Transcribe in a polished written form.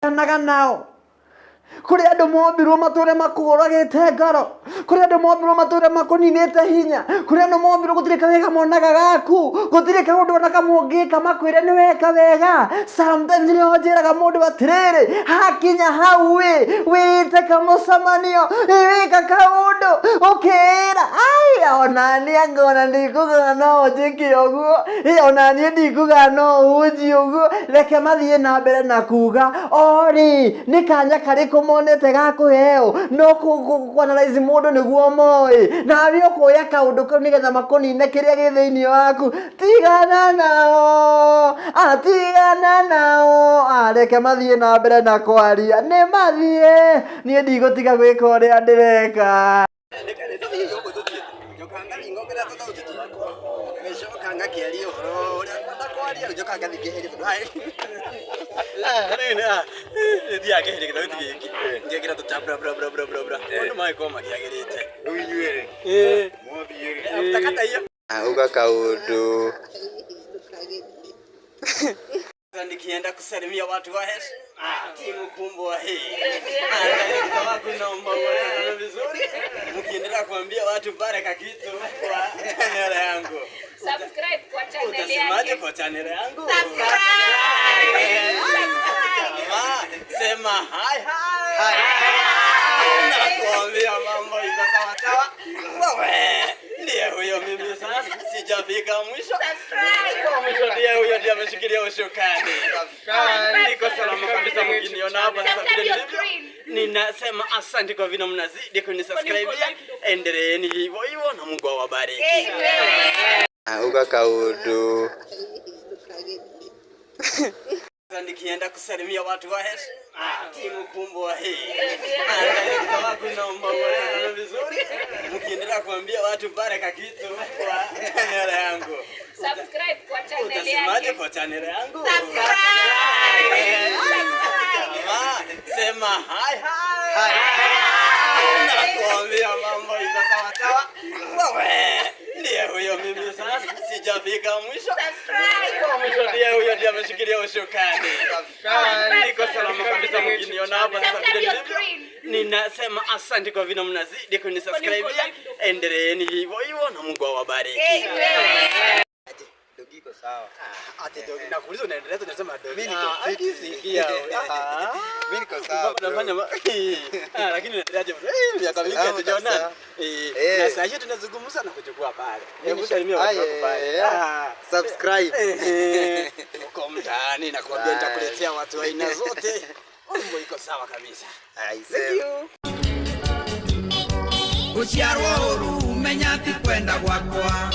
naga nao kuri andu mombirwo mature makũragĩte ngoro, kuri andu mombirwo mature makuninĩte hinya, kuri andu mombirwo gũtirĩ kawega monaga gaku, gũtirĩ kaũndũ ona kamwe ũngĩka makwĩre nĩ weka wega. Sometimes nĩho njĩraga mũndũ atĩrĩrĩ, hakinya hau wĩte kamũcemanio wĩka kaũndũ ũkĩra ona niĩ ngona ndikuga no njĩke ũguo, ona niĩ ndikuga no ũnji ũguo. Reke mathiĩ na mbere na kuga ori nĩ kanya karĩkũ monete gakũheo no kũanalyze mũndũ nĩguo moĩ, nawe ũkũoya kaũndũ kau nĩgetha makũnine kĩrĩa gĩ thĩinĩ waku. Tigana nao, tigana nao, reke mathiĩ na mbere na kwaria, nĩ mathiĩ, niĩ ndigũtiga gwĩka ũrĩa ndĩreka. Uga kaundu nikienda kusalimia watu wa Hesh timu kumbwa hii kama kuna mambo vizuri, mkiendelea kuambia watu baraka kitu kwa channel yangu, subscribe kwa channel yangu. Utasemaje kwa channel yangu? Subscribe. Sema hi hi. Nakwambia mambo iko sawa sawa. Wewe ndiye huyo, mimi sasa sijafika mwisho. Mwisho ndiye huyo, ndiye ameshikilia ushukani. Niko salama kabisa, mkiniona hapa sasa vile nilivyo. Ninasema asante kwa vile mnazidi kunisubscribe. Endeleeni hivyo hivyo na Mungu awabariki. Uga kaundu nikienda kusalimia watu wa Hesh timu kumbwa hii kama kuna mambo vizuri, mkiendelea kuambia watu baraka kitu kwa channel yangu, Subscribe kwa channel yangu. Utasemaje kwa channel yangu? Subscribe. Sema hi hi. Nakwambia mambo iko sawa sawa. Wewe ndiye huyo, mimi sasa sijafika mwisho. Mwisho ndiye huyo, ndiye ameshikilia ushukani. Niko salama kabisa, mkiniona hapa sasa vile nilivyo. Ninasema asante kwa vile mnazidi kunisubscribe. Endeleeni hivyo hivyo na Mungu awabariki. Dogiko sawa. Ati dogi nakuuliza unaendelea, tunasema dogi. Mimi niko fit. Mimi niko sawa. Unafanya lakini unaendeleaje bro? Miaka mingi hatujaonana. Na sasa hivi tunazungumza na kuchukua pale. Hebu salimia watu wako pale. Subscribe. Uko mtaani na kuambia nitakuletea watu aina zote. Mambo iko sawa kabisa. Thank you. Uciarwo uru menya ti kwenda gwakwa.